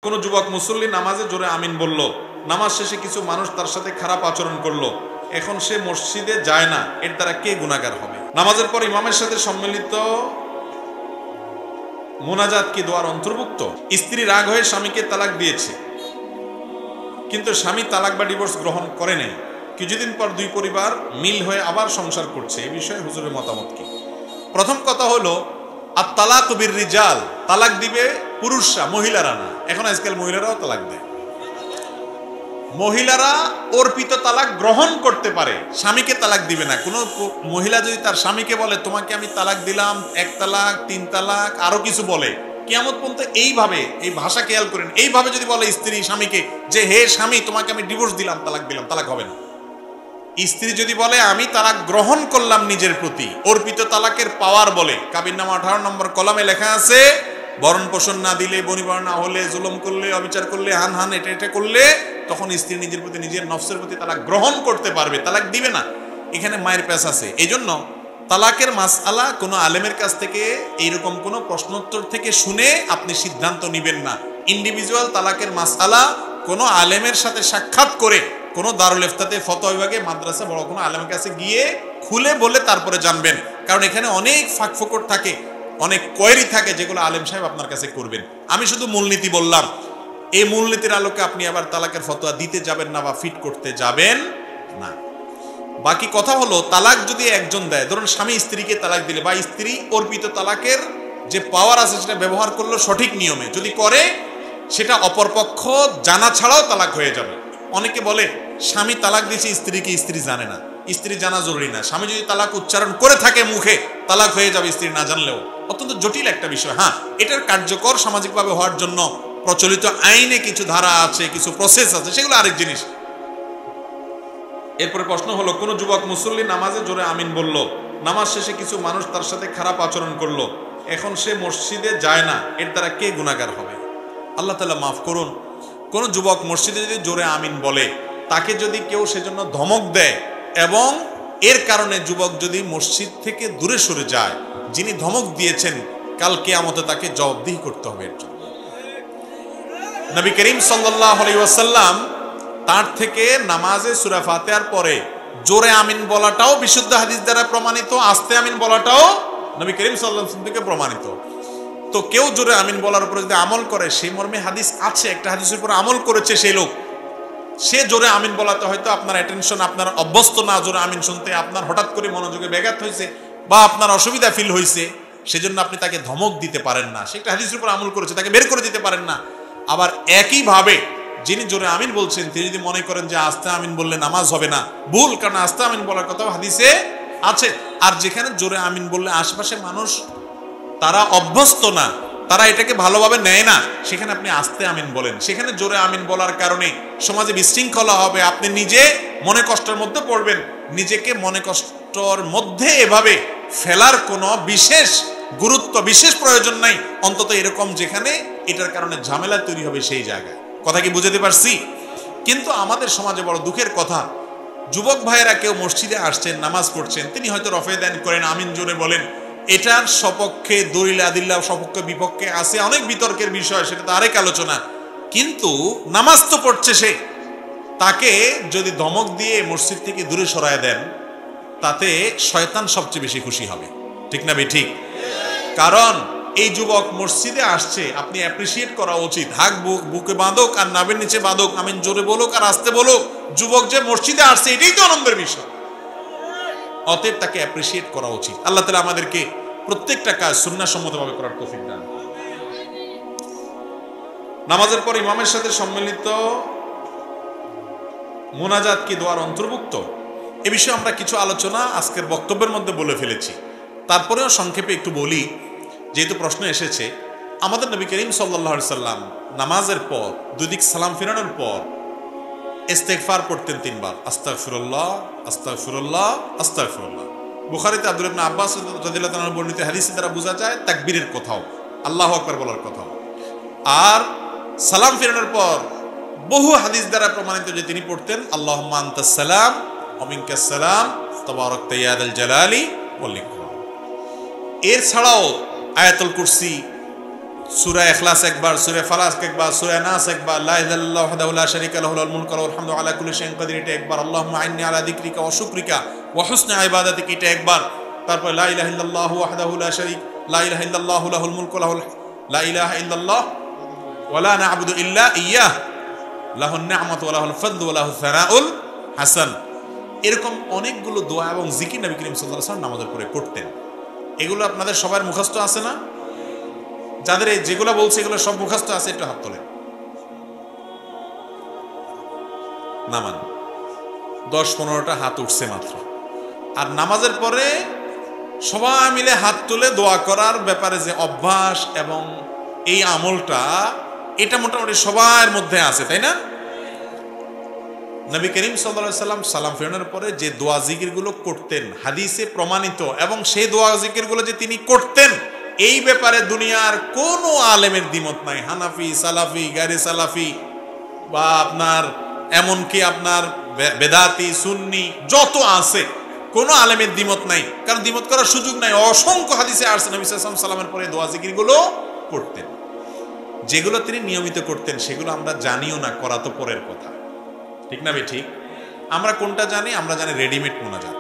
কোন যুবক মুসল্লি নামাজে জোরে আমিন বলল, নামাজ শেষে কিছু মানুষ তার সাথে খারাপ আচরণ করলো, এখন সে মসজিদে যায় না, এর দ্বারা কে গুনাহগার হবে? নামাজের পর ইমামের সাথে সম্মিলিত মোনাজাত কি দোয়ার অন্তর্ভুক্ত? স্ত্রী রাগ হয়ে স্বামীকে তালাক দিয়েছে, কিন্তু স্বামী তালাক বা ডিভোর্স গ্রহণ করে নাই, কিছুদিন পর দুই পরিবার মিল হয়ে আবার সংসার করছে, এই বিষয়ে হুজুরের মতামত কি? প্রথম কথা হলো, আর তালাক বির রিজাল, তালাক দিবে পুরুষরা, মহিলারা না। এখন আজকাল মহিলারাও তালাক দেয়। মহিলারা অর্পিত তালাক গ্রহণ করতে পারে, স্বামীকে তালাক দিবে না। কোনো মহিলা যদি তার স্বামীকে বলে তোমাকে আমি তালাক দিলাম, 1 তালাক 3 তালাক আরো কিছু বলে, কিয়ামত পর্যন্ত এইভাবে, এই ভাষা খেয়াল করেন, এইভাবে যদি বলে স্ত্রী স্বামীকে যে হে স্বামী তোমাকে আমি ডিভোর্স দিলাম, তালাক দিলাম, তালাক হবে না। স্ত্রী যদি বলে আমি তালাক গ্রহণ করলাম নিজের প্রতি, অর্পিত তালাকের পাওয়ার বলে, কাবিননামা 18 নম্বর কলামে লেখা আছে, বরণ পোষণ না দিলে, বনিবর না হলে, জুলুম করলে, অবিচার করলে, হান এটা করলে, তখন স্ত্রী নিজের প্রতি, নিজের নফসের প্রতি তালাক গ্রহণ করতে পারবে, তালাক দিবে না। এখানে মায়ের প্যাচ আছে। এই জন্য তালাকের মাসআলা কোনো আলেমের কাছ থেকে এইরকম কোনো প্রশ্নোত্তর থেকে শুনে আপনি সিদ্ধান্ত নিবেন না। ইন্ডিভিজুয়াল তালাকের মাসআলা কোনো আলেমের সাথে সাক্ষাৎ করে, কোনো দারুল ইফতাতে, ফতোয়া বিভাগে, মাদ্রাসা, বড় কোনো আলেমের কাছে গিয়ে খুলে বলে তারপরে জানবেন। কারণ এখানে অনেক ফাঁক ফোকর থাকে, অনেক কোয়েরি থাকে, যেগুলো আলেম সাহেব আপনার কাছে করবেন। আমি শুধু মূলনীতি বললাম, এই মূলনীতির আলোকে আপনি আবার তালাকের ফতোয়া দিতে যাবেন না বা ফিট করতে যাবেন না। বাকি কথা হলো, তালাক যদি একজন দেয়, ধরুন স্বামী স্ত্রীকে তালাক দিলে, বা স্ত্রী অর্পিত তালাকের যে পাওয়ার আছে সেটা ব্যবহার করলো সঠিক নিয়মে, যদি করে সেটা অপরপক্ষ জানা ছাড়াও তালাক হয়ে যাবে। অনেকে বলে স্বামী তালাক দিয়েছে স্ত্রীকে, স্ত্রী জানে না, স্ত্রী জানা জরুরি না। স্বামী যদি তালাক উচ্চারণ করে থাকে মুখে, তালাক হয়ে যাবে স্ত্রী না জানলেও। অত্যন্ত জটিল একটা বিষয়। হ্যাঁ, এটার কার্যকর সামাজিকভাবে হওয়ার জন্য প্রচলিত আইনে কিছু ধারা আছে, কিছু প্রসেস আছে, সেগুলো আরেক জিনিস। এরপরে প্রশ্ন হলো, কোন যুবক মুসল্লি নামাজে জোরে আমিন বলল, নামাজ শেষে কিছু মানুষ তার সাথে খারাপ আচরণ করলো, এখন সে মসজিদে যায় না, এর দ্বারা কে গুনাহগার হবে? আল্লাহ তাআলা মাফ করুন। কোন যুবক মসজিদে যদি জোরে আমিন বলে, তাকে যদি কেউ সেজন্য ধমক দেয় এবং এর কারণে যুবক যদি মসজিদ থেকে দূরে সরে যায়, যিনি ধমক দিয়েছেন কাল কিয়ামতে তাকে জবাবদিহি করতে হবে এর জন্য। নবী করিম সাল্লাল্লাহু আলাইহি ওয়াসাল্লাম তার থেকে নামাজে সূরা ফাতিহার পরে জোরে আমিন বলাটাও বিশুদ্ধ হাদিস দ্বারা প্রমাণিত, আস্তে আমিন বলাটাও নবী করিম সাল্লাল্লাহু আলাইহি ওয়াসাল্লাম থেকে প্রমাণিত। তো কেউ জোরে আমিন বলার উপরে যদি আমল করে, সেই মর্মে হাদিস আছে, একটা হাদিসের উপর আমল করেছে সেই লোক, সে জোরে আমিন বলাতে হয়তো আপনার অ্যাটেনশন, আপনার অভ্যস্ত না জোরে আমিন শুনতে, আপনার হঠাৎ করে মনোযোগে ব্যাঘাত হয়েছে বা আপনার অসুবিধা ফিল হয়েছে, সেজন্য আপনি তাকে ধমক দিতে পারেন না। সে একটা হাদিসের উপর আমল করেছে, তাকে বের করে দিতে পারেন না। আবার একইভাবে যিনি জোরে আমিন বলছেন, তিনি যদি মনে করেন যে আস্তে আমিন বললে নামাজ হবে না, ভুল, কারণ আস্তে আমিন বলার কথাও হাদিসে আছে। আর যেখানে জোরে আমিন বললে আশেপাশে মানুষ তারা অভ্যস্ত না, তারা এটাকে ভালোভাবে নেয় না, সেখানে আপনি আস্তে আমিন বলেন। সেখানে জোরে আমিন বলার কারণে সমাজে বিশৃঙ্খলা হবে, আপনি নিজে মনে কষ্টের মধ্যে পড়বেন। নিজেকে মনে কষ্টর মধ্যে এভাবে ফেলার কোনো বিশেষ গুরুত্ব, বিশেষ প্রয়োজন নাই, অন্তত এরকম যেখানে এটার কারণে ঝামেলা তৈরি হবে সেই জায়গায়। কথা কি বুঝাতে পারছি? কিন্তু আমাদের সমাজে বড় দুঃখের কথা, যুবক ভাইয়েরা কেউ মসজিদে আসছেন, নামাজ পড়ছেন, তিনি হয়তো রফে দেন করেন, আমিন জোরে বলেন, এটার সপক্ষে দলিল আদিল্লা, সপক্ষে বিপক্ষে আছে, অনেক বিতর্কের বিষয়, সেটা তো আরেক আলোচনা। কিন্তু নামাজ তো পড়ছে সে, তাকে যদি ধমক দিয়ে মসজিদ থেকে দূরে সরায় দেন, তাতে শয়তান সবচেয়ে বেশি খুশি হবে। ঠিক না ঠিক? কারণ এই যুবক মসজিদে আসছে, আপনি অ্যাপ্রিসিয়েট করা উচিত। হাক বুকে বাঁধক আর নাভের নিচে বাঁধক, আমিন জোরে বলুক আর আস্তে বলুক, যুবক যে মসজিদে আসছে এটাই তো আনন্দের বিষয়। অতএব তাকে অ্যাপ্রিসিয়েট করা উচিত। আল্লাহ তাআলা আমাদেরকে প্রত্যেকটা কাজ সুন্নাহসম্মতভাবে করার তৌফিক দান। নামাজের পর ইমামের সাথে সম্মিলিত মোনাজাত কি দোয়ার অন্তর্ভুক্ত? এ বিষয়ে আমরা কিছু আলোচনা আজকের বক্তব্যের মধ্যে বলে ফেলেছি, তারপরেও সংক্ষেপে একটু বলি, যেহেতু প্রশ্ন এসেছে। আমাদের নবী করিম সাল্লাল্লাহু আলাইহি সাল্লাম নামাজের পর দুদিক সালাম ফিরানোর পর ইস্তেগফার পড়তেন 3 বার, আস্তাগফিরুল্লাহ আস্তাগফিরুল্লাহ আস্তাগফিরুল্লাহ। বুখারীতে আব্দুল্লাহ ইবনে আব্বাস রাদিয়াল্লাহু তাআলা বর্ণিত হাদিসের দ্বারা বোঝা যায় তাকবীরের কথাও, আল্লাহু আকবার বলার কথাও। আর সালাম ফিরানোর পর বহু হাদিস দ্বারা প্রমাণিত যে তিনি পড়তেন আল্লাহুম্মা আনতাস সালাম ওয়া মিনকাস সালাম তাবারাকতা ইয়া যাল জালালি ওয়াল ইকরাম। এর ছাড়াও আয়াতুল কুরসি, সূরা ইখলাস একবার, সূরা ফালাক একবার, সূরা নাস একবার, লা ইলাহা ইল্লাল্লাহু ওয়াহদাহু লা শারীকা লাহু লাহুল মুলকু ওয়া লাহুল হামদু আলা কুল্লি শাইইন কাদির এটা একবার, আল্লাহুম্মা আইন্নি আলা যিকরিকা ওয়া শুকরিকা ওয়া হুসনি ইবাদাতিকা এটা একবার, তারপর লা ইলাহা ইল্লাল্লাহু ওয়াহদাহু লা শারীক লা ইলাহা ইল্লাল্লাহু লাহুল মুলকু ওয়া লাহুল লা ইলাহা ইল্লাল্লাহ ওয়া লা না'বুদু ইল্লা ইয়্যাহ লাহুন নি'মাতু ওয়া লাহুল ফাদলু ওয়া লাহু সানাউল হাসান। এরকম অনেকগুলো দোয়া এবং জিকির নবী করিম সাল্লাল্লাহু আলাইহি ওয়াসাল্লাম নামাজের পরে করতেন। এগুলো আপনাদের সবার মুখস্থ আছে না? যাদের এই যেগুলো বলছে এগুলো সব মুখস্থ আছে একটু হাত তোলেন। নামান 10-15টা হাত উঠছে মাত্র। আর নামাজের পরে সবাই মিলে হাত তুলে দোয়া করার ব্যাপারে যে অভ্যাস এবং এই আমলটা, এটা মোটামুটি সবার মধ্যে আছে, তাই না? নবী করিম সাল্লাল্লাহু আলাইহি সাল্লাম সালাম ফেরানোর পরে যে দোয়া জিকিরগুলো করতেন হাদিসে প্রমাণিত, এবং সেই দোয়া জিকিরগুলো যে তিনি করতেন এই ব্যাপারে দুনিয়ার কোনো আলেমের দ্বিমত নাই। হানাফি, সালাফি, গায়রে সালাফি বা আপনার এমনকি আপনার বেদাতি, সুন্নি যত আছে কোনো আলেমের দ্বিমত নাই, কারণ দ্বিমত করার সুযোগ নাই। অসংখ্য হাদিসে আসছে নবী সাল্লাল্লাহু আলাইহি সাল্লামের পরে দোয়া জিকিরগুলো করতেন। যেগুলো তিনি নিয়মিত করতেন সেগুলো আমরা জানিও না, করা তো পরের কথা, ঠিক না? ঠিক। আমরা কোনটা জানি? আমরা জানি রেডিমেড মোনাজাত।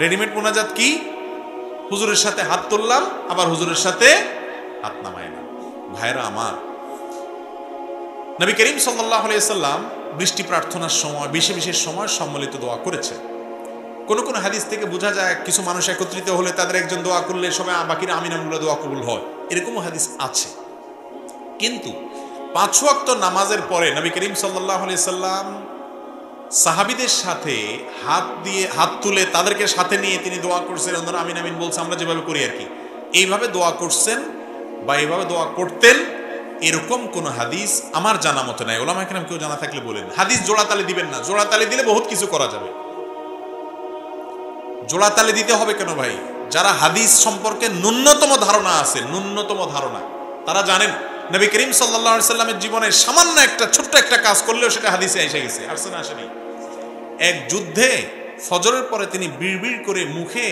রেডিমেড মোনাজাত কি? হুজুরের সাথে হাত তুললাম, আবার হুজুরের সাথে হাত নামাইলাম। ভাইরা আমার, নবী করিম সাল্লাল্লাহু আলাইহি সাল্লাম বৃষ্টি প্রার্থনার সময় বিশেষ সময় সম্মিলিত দোয়া করেছে। কোন কোন হাদিস থেকে বোঝা যায় কিছু মানুষ একত্রিত হলে তাদের একজন দোয়া করলে সবাই বাকিরা আমিন আমিন বলে দোয়া কবুল হয়, এরকমও হাদিস আছে। কিন্তু 5 ওয়াক্ত নামাজের পরে নবী করিম সাল্লাল্লাহু আলাইহি সাল্লাম সাহাবীদের সাথে হাত তুলে তাদেরকে সাথে নিয়ে তিনি দোয়া করছেন, ওনারা আমিন আমিন বলছে, আমরা যেভাবে করি আর কি, এইভাবে দোয়া করছেন বা এইভাবে দোয়া করতেন, এরকম কোন হাদিস আমার জানা মতো নাই। ওলামা কেরাম কেউ জানা থাকলে বলেন। হাদিস জোড়াতালি দিবেন না, জোড়াতালি দিলে বহুত কিছু করা যাবে। জোড়াতালি দিতে হবে কেন ভাই? যারা হাদিস সম্পর্কে ন্যূনতম ধারণা আছে, ন্যূনতম ধারণা, তারা জানেন নবী করিম সাল্লাল্লাহু আলাইহি সাল্লামের জীবনে সামান্য একটা ছোট্ট একটা কাজ করলেও সেটা হাদিসে এসে গেছে। আসছে না? আসেনি? এক যুদ্ধে ফজরের পরে তিনি বিড়বিড় করে মুখে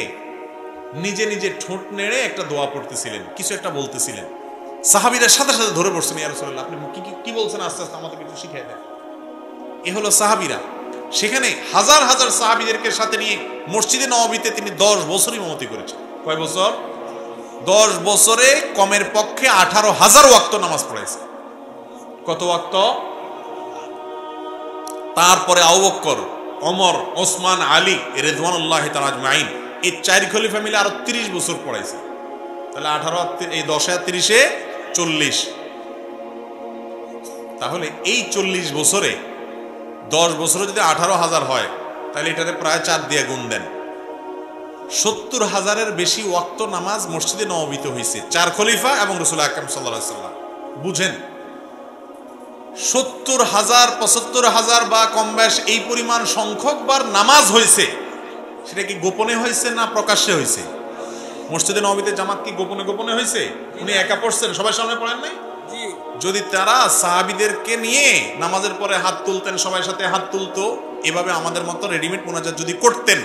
নিজে নিজে ঠোঁট নেড়ে একটা দোয়া পড়তেছিলেন, কিছু একটা বলতেছিলেন। সাহাবীরা সাথে সাথে ধরে পড়ছেন, ইয়া রাসূলুল্লাহ আপনি কি বলছেন, আস্তে আস্তে আমাদের একটু শিখিয়ে দেন। এ হলো সাহাবীরা। সেখানে হাজার হাজার সাহাবীদেরকে সাথে নিয়ে মসজিদে নববীতে তিনি 10 বছর ইমামতি করেছেন। কয় বছর? 10 বছরে কমের পক্ষে 18,000 ওয়াক্ত নামাজ পড়াইছে। কত ওয়াক্ত? তারপরে আবু বকর, ওমর, ওসমান, আলী রিদওয়ানুল্লাহি তাআলা আজমাইন, এই 4 খলিফা মিলে আরো 30 বছর পড়াইছে। তাহলে 18 এই 10 আর 30 40। তাহলে এই 40 বছরে 10 বছরে যদি 18,000 হয় তাহলে এটাতে প্রায় 4 দিয়ে গুণ দেন। 70,000-এর বেশি ওয়াক্ত নামাজ মসজিদে নববীতে হয়েছে 4 খলিফা এবং রাসূল আকরাম সাল্লাল্লাহু আলাইহি সাল্লাম। বুঝেন, 70,000 75,000 বা কম বেশ এই পরিমাণ সংখ্যকবার নামাজ হয়েছে, সেটা কি গোপনে হয়েছে না প্রকাশ্যে হয়েছে? মসজিদে নববীতে জামাত কি গোপনে গোপনে হয়েছে? উনি একা পড়ছেন, সবার সামনে পড়েন নাই? যদি তারা সাহাবীদেরকে নিয়ে নামাজের পরে হাত তুলতেন, সবার সাথে হাত তুলতো, এভাবে আমাদের মতো রেডিমেড মোনাজাত যদি করতেন,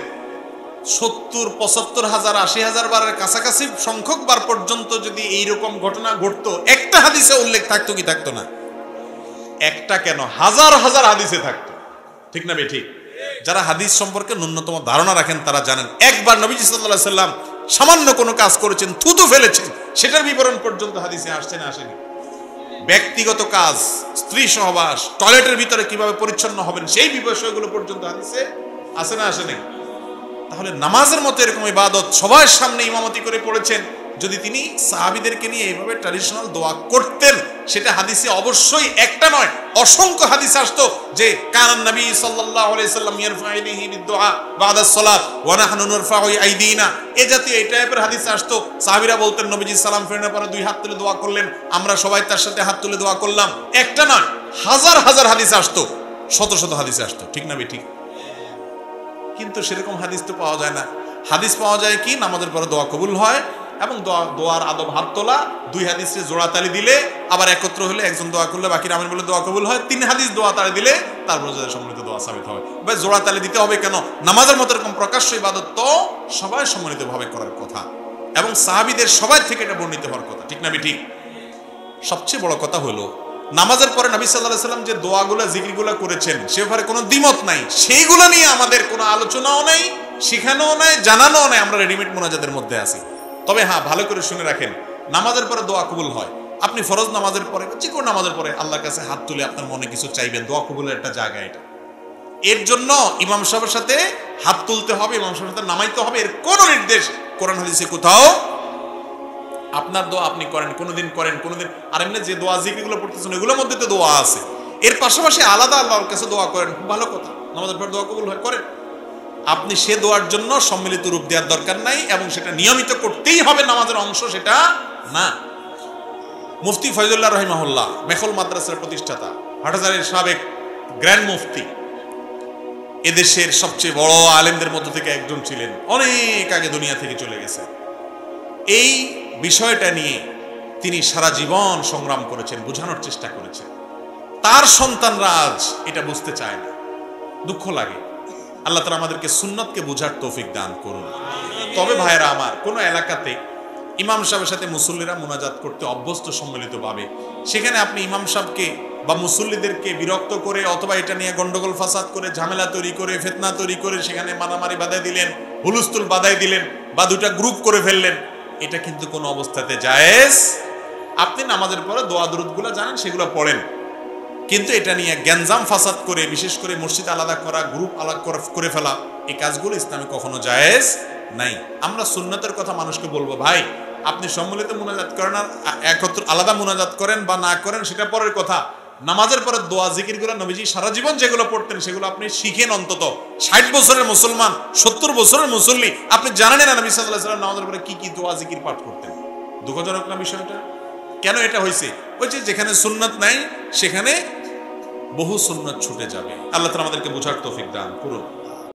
70, 75,000, 80,000 বারের কাছাকাছি সংখ্যক বার পর্যন্ত যদি এইরকম ঘটনা ঘটতো, একটা হাদিসে উল্লেখ থাকতো কি থাকতো না? একটা কেন, হাজার হাজার হাদিসে থাকতো, ঠিক না? ঠিক। যারা হাদিস সম্পর্কে ন্যূনতম ধারণা রাখেন তারা জানেন একবার নবীজি সাল্লাল্লাহু আলাইহি সাল্লাম সামান্য কোনো কাজ করেছেন, থুতু ফেলেছেন, সেটার বিবরণ পর্যন্ত হাদিসে আসছে না আসেনি? ব্যক্তিগত কাজ, স্ত্রী সহবাস, টয়লেটের ভিতরে কিভাবে পরিচ্ছন্ন হবেন, সেই বিষয়গুলো পর্যন্ত হাদিসে আসে না আসেনি? তাহলে নামাজের মতো এরকম ইবাদত সবার সামনে ইমামতি করে পড়েছেন, যদি তিনি সাহাবীদেরকে নিয়ে এইভাবে ট্র্যাডিশনাল দোয়া করতেন, সেটা হাদিসে অবশ্যই একটা নয় অসংখ্য হাদিস আসতো যে কানান নবী সাল্লাল্লাহু আলাইহি সাল্লাম ইয়ারফা'u ইলাইহি বিদ-দুআ বা'দা সালাত ওয়া নাহনু নারফা'ু আইদিনা, এই জাতীয় এই টাইপের হাদিস আসতো। সাহাবীরা বলতেন নবীজি সালাম ফেরানোর পরে 2 হাত তুলে দোয়া করলেন, আমরা সবাই তার সাথে হাত তুলে দোয়া করলাম। একটা নয় হাজার হাজার হাদিস আসতো, শত শত হাদিস আসতো, ঠিক না? ঠিক। কিন্তু সেরকম হাদিস তো পাওয়া যায় না। হাদিস পাওয়া যায় কি? নামাজের পরে দোয়া কবুল হয় এবং দোয়ার আদব হাত তোলা, 2 হাদিসে জোড়াতালি দিলে, আবার একত্র হলে একজন দোয়া করলে বাকিরা আমিন বলে দোয়া কবুল হয়, 3 হাদিস দোয়া তালি দিলে তারপর সম্মিলিত দোয়া সাবিত হবে। ভাই জোড়াতালি দিতে হবে কেন? নামাজের মতো এরকম প্রকাশ্য ইবাদত তো সবাই সম্মিলিতভাবে করার কথা এবং সাহাবীদের সবাই থেকে এটা বর্ণিত হওয়ার কথা, ঠিক না? ঠিক। সবচেয়ে বড় কথা হলো নামাজের পরে নবী সাল্লাল্লাহু আলাইহি সাল্লাম যে দোয়াগুলো জিকিরগুলো করেছেন সে ব্যাপারে কোনো দ্বিমত নাই, সেইগুলো নিয়ে আমাদের কোনো আলোচনাও নাই, শেখানোও নাই, জানানোও নাই, আমরা রেডিমেড মুনাজাতের মধ্যে আছি। তবে হ্যাঁ, ভালো করে শুনে রাখেন, নামাজের পরে দোয়া কবুল হয়। আপনি ফরজ নামাজের পরে যে কোনো নামাজের পরে আল্লাহর কাছে হাত তুলে আপনার মনে কিছু চাইবেন, দোয়া কবুলের একটা জায়গা এটা। এর জন্য ইমাম সাহেবের সাথে হাত তুলতে হবে, ইমাম সাহেবের সাথে নামাইতে হবে, এর কোনো নির্দেশ কোরআন হাদিসে কোথাও। আপনার দোয়া আপনি করেন, কোনোদিন করেন, কোনোদিন আর এমনি যে দোয়া জিকিরগুলো পড়তেছেন এগুলোর মধ্যে তো দোয়া আছে, এর পাশাপাশি আলাদা আল্লাহর কাছে দোয়া করেন, খুব ভালো কথা, নামাজের পর দোয়া কবুল হয়, করেন। আপনি সে দোয়ার জন্য সম্মিলিত রূপ দেওয়ার দরকার নাই, এবং সেটা নিয়মিত করতেই হবে, নামাজের অংশ সেটা না। মুফতি ফয়জুল্লাহ রহিমাহুল্লাহ, মেখল মাদ্রাসার প্রতিষ্ঠাতা, হাটহাজারীর সাবেক গ্র্যান্ড মুফতি, এদেশের সবচেয়ে বড় আলেমদের মধ্য থেকে একজন ছিলেন, অনেক আগে দুনিয়া থেকে চলে গেছে। এই বিষয়টা নিয়ে তিনি সারা জীবন সংগ্রাম করেছেন, বোঝানোর চেষ্টা করেছেন। তার সন্তানরা আজ এটা বুঝতে চায় না, দুঃখ লাগে। আল্লাহ তাআলা আমাদেরকে সুন্নতকে বোঝার তৌফিক দান করুন। তবে ভাইরা আমার, কোন এলাকাতে ইমাম সাহেবের সাথে মুসল্লিরা মুনাজাত করতে অভ্যস্ত সম্মিলিতভাবে, সেখানে আপনি ইমাম সাহেবকে বা মুসল্লিদেরকে বিরক্ত করে অথবা এটা নিয়ে গন্ডগোল ফাসাদ করে, ঝামেলা তৈরি করে, ফিতনা তৈরি করে, সেখানে মারামারি বাধাই দিলেন, হুলস্থুল বাধাই দিলেন, বা দুটা গ্রুপ করে ফেললেন, এটা কিন্তু কোনো অবস্থাতে জায়েজ। আপনি নামাজের পরে দোয়া দুরূদগুলো জানেন, সেগুলো পড়েন, কিন্তু এটা নিয়ে গ্যাঞ্জাম ফাসাদ করে, বিশেষ করে মসজিদ আলাদা করা, গ্রুপ আলাদা করে ফেলা, এই কাজগুলো ইসলামে কখনো জায়েজ নাই। আমরা সুন্নতের কথা মানুষকে বলবো, ভাই আপনি সম্মিলিত মুনাজাত করেন আর একত্র আলাদা মুনাজাত করেন বা না করেন সেটা পরের কথা। নামাজের পরে দোয়া জিকিরগুলো নবীজি সারা জীবন যেগুলো পড়তেন সেগুলো আপনি শিখেন। অন্তত 60 বছরের মুসলমান, 70 বছরের মুসল্লি, আপনি জানেন না নবী সাল্লাল্লাহু আলাইহি ওয়াসাল্লাম নামাজের পরে কি কি দোয়া জিকির পাঠ করতেন? দুঃখজনক না বিষয়টা? কেন এটা হয়েছে? ওই যে যেখানে সুন্নাত নাই সেখানে বহু সুন্নাত ছুটে যাবে। আল্লাহ তাআলা আমাদেরকে বোঝার তৌফিক দান করুন।